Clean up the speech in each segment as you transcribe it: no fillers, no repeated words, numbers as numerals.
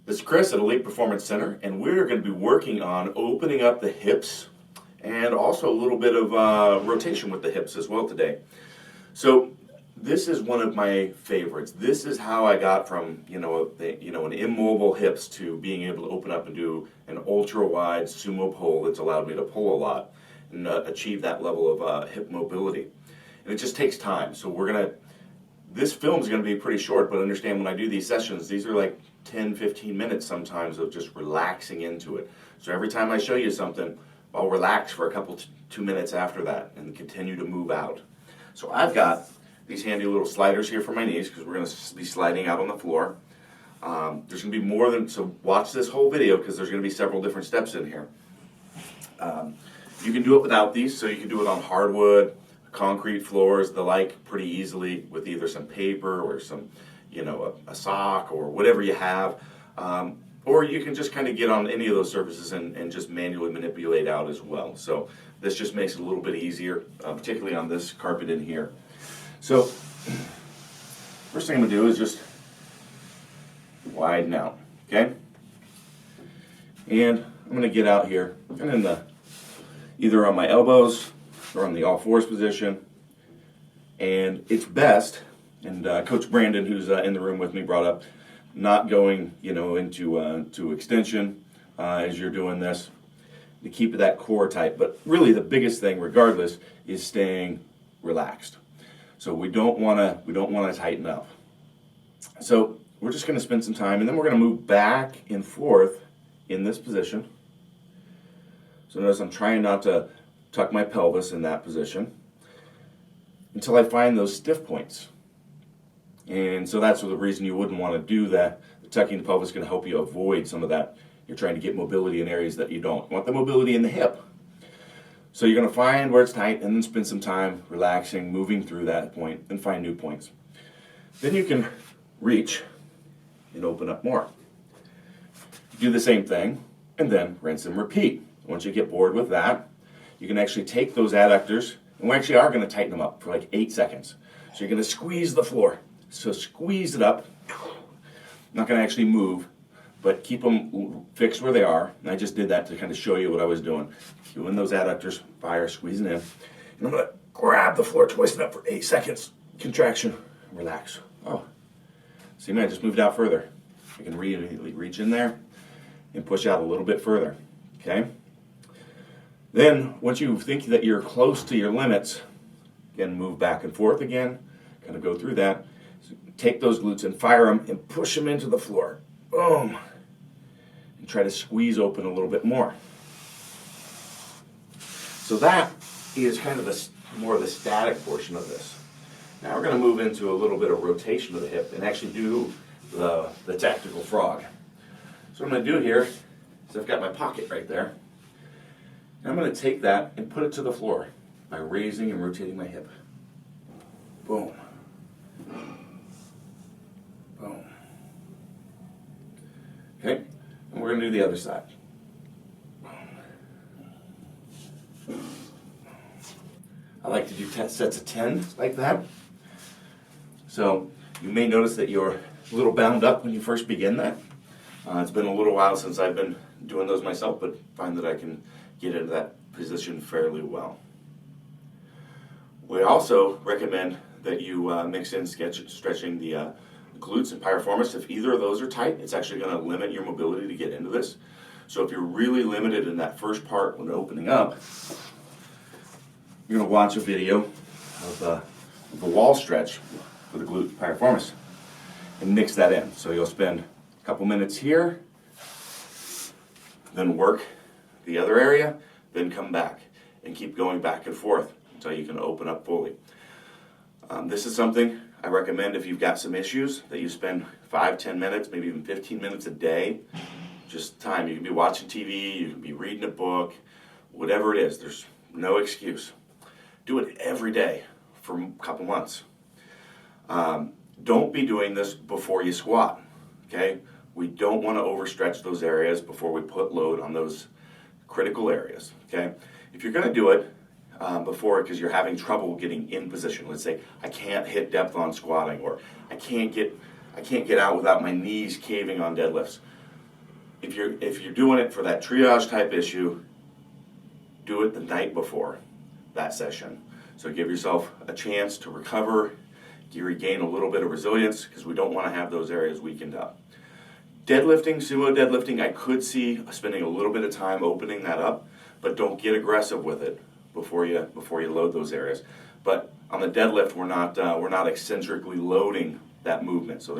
This is Chris at Elite Performance Center, and we're going to be working on opening up the hips and also a little bit of rotation with the hips as well today. So this is one of my favorites. This is how I got from an immobile hips to being able to open up and do an ultra wide sumo pull that's allowed me to pull a lot and achieve that level of hip mobility. And it just takes time. So this film is going to be pretty short, but understand when I do these sessions, these are like 10, 15 minutes sometimes of just relaxing into it. So every time I show you something, I'll relax for a couple, 2 minutes after that and continue to move out. So I've got these handy little sliders here for my knees because we're going to be sliding out on the floor. There's going to be more than, so watch this whole video because there's going to be several different steps in here. You can do it without these, so you can do it on hardwood, concrete floors, the like, pretty easily with either some paper or some, a sock or whatever you have. Or you can just kind of get on any of those surfaces and just manually manipulate out as well. So this just makes it a little bit easier, particularly on this carpet in here. So first thing I'm going to do is just widen out, okay? And I'm going to get out here and either on my elbows or on the all fours position. And it's best, and Coach Brandon, who's in the room with me, brought up not going, into extension as you're doing this to keep that core tight. But really, the biggest thing, regardless, is staying relaxed. So we don't want to tighten up. So we're just going to spend some time, and then we're going to move back and forth in this position. So notice I'm trying not to tuck my pelvis in that position until I find those stiff points. And so that's the reason you wouldn't want to do that. The tucking the pelvis is going to help you avoid some of that. You're trying to get mobility in areas that you don't. You want the mobility in the hip. So you're going to find where it's tight and then spend some time relaxing, moving through that point and find new points. Then you can reach and open up more. Do the same thing and then rinse and repeat. Once you get bored with that, you can actually take those adductors, and we actually are going to tighten them up for like 8 seconds. So you're going to squeeze the floor. So squeeze it up. Not going to actually move, but keep them fixed where they are. And I just did that to kind of show you what I was doing. Doing those adductors, fire, squeezing in. And I'm going to grab the floor, twist it up for 8 seconds. Contraction, relax. Oh, see, man, I just moved out further. You can reach in there and push out a little bit further, okay? Then, once you think that you're close to your limits, again, move back and forth again, kind of go through that. So take those glutes and fire them and push them into the floor. Boom. And try to squeeze open a little bit more. So that is kind of more of the static portion of this. Now we're going to move into a little bit of rotation of the hip and actually do the tactical frog. So what I'm going to do here is I've got my pocket right there. And I'm going to take that and put it to the floor by raising and rotating my hip. Boom. Boom. Okay, and we're going to do the other side. I like to do sets of 10 like that. So you may notice that you're a little bound up when you first begin that. It's been a little while since I've been doing those myself, but find that I can get into that position fairly well. We also recommend that you mix in stretching the glutes and piriformis. If either of those are tight, it's actually going to limit your mobility to get into this. So if you're really limited in that first part when opening up, you're going to watch a video of the wall stretch for the glute piriformis and mix that in. So you'll spend a couple minutes here, then work the other area, then come back and keep going back and forth until you can open up fully. This is something I recommend if you've got some issues that you spend 5-10 minutes, maybe even 15 minutes a day. Just time. You can be watching TV, you can be reading a book, whatever it is. There's no excuse. Do it every day for a couple months. Don't be doing this before you squat, okay? We don't want to overstretch those areas before we put load on those critical areas, okay? If you're going to do it before because you're having trouble getting in position, let's say I can't hit depth on squatting, or I can't get out without my knees caving on deadlifts. if you're doing it for that triage type issue, do it the night before that session. So give yourself a chance to recover, you regain a little bit of resilience, because we don't want to have those areas weakened up. Deadlifting, sumo deadlifting, I could see spending a little bit of time opening that up, but don't get aggressive with it before you load those areas. But on the deadlift, we're not eccentrically loading that movement. So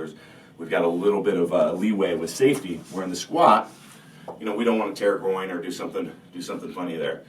we've got a little bit of leeway with safety. Where in the squat, we don't want to tear a groin or do something funny there.